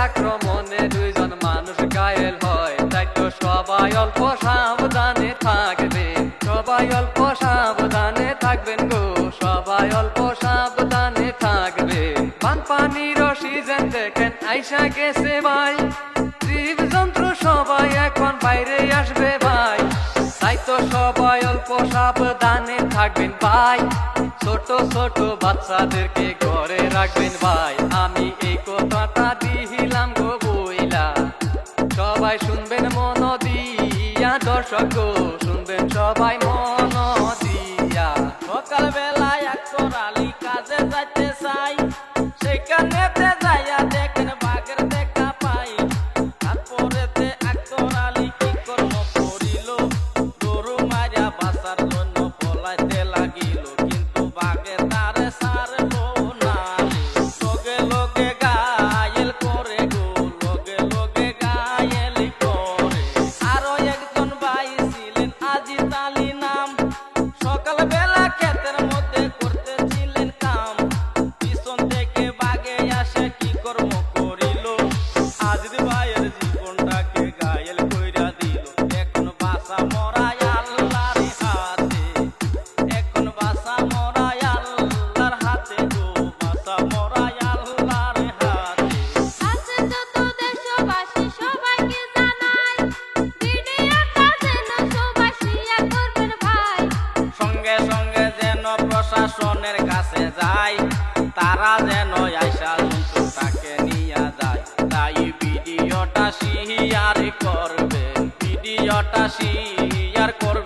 আক্রমণে দুইজন মানুষ ঘায়েল হয়, তাই তো সবাই অল্প সাবধানে থাকবেন, সবাই অল্প সাবধানে থাকবেন গো, সবাই অল্প সাবধানে থাকবেন। বানপানির সিজন দেখেন আইসা গেছে ভাই, জীবজন্তু সবাই এখন বাইরে আসবে ভাই, তাই তো সবাই অল্প সাবধানে থাকবেন ভাই, ছোট ছোট বাচ্চাদেরকে ঘরে রাখবেন ভাই। আমি এই কথাটা দিলাম গো বইলা, সবাই শুনবেন মন দিয়া, দর্শক গো শুনবেন সবাই মন দিয়া। সকাল বেলায় একটর আলী কাজে যাইতে চাই, সেখানেতে যাইয়া দেখেন বাঘের দেখা পাই, তারপরেতে একটর আলী কি কর্ম করিল, গরু মারিয়া বাঁচার জন্য পলাইতে লাগিল, কিন্তু বাঘে তারে ছাড়লো না, লগে লগে ঘায়েল করে গো, লগে লগে ঘায়েল করে। আরো একজন ভাই ছিলেন আজিজ আলী নাম, সকাল বেলা ক্ষেতের মধ্যে করতেছিলেন কাম, পিছন থেকে বাঘে আসে কি কর্ম করিল, আজিজ ভাইয়ের জীবনটাকে ঘায়েল কইরা দিল। এখন বাঁচা মরাই আল্লাহর হাতে, এখন বাঁচা মরাই আল্লাহর হাতে গো, বাঁচা মরাই আল্লাহর হাতে। আছে যত দেশবাসী সবাইকে জানাই, ভিডিওটা যেন সবাই শেয়ার করবেন ভাই, সঙ্গে সঙ্গে যেন প্রশাসনের কাছে যায়, তারা যেন আইসা জন্তুটাকে নিয়ে যায়, তাই ভিডিওটা শেয়ার করবেন, ভিডিওটা শেয়ার করবেন।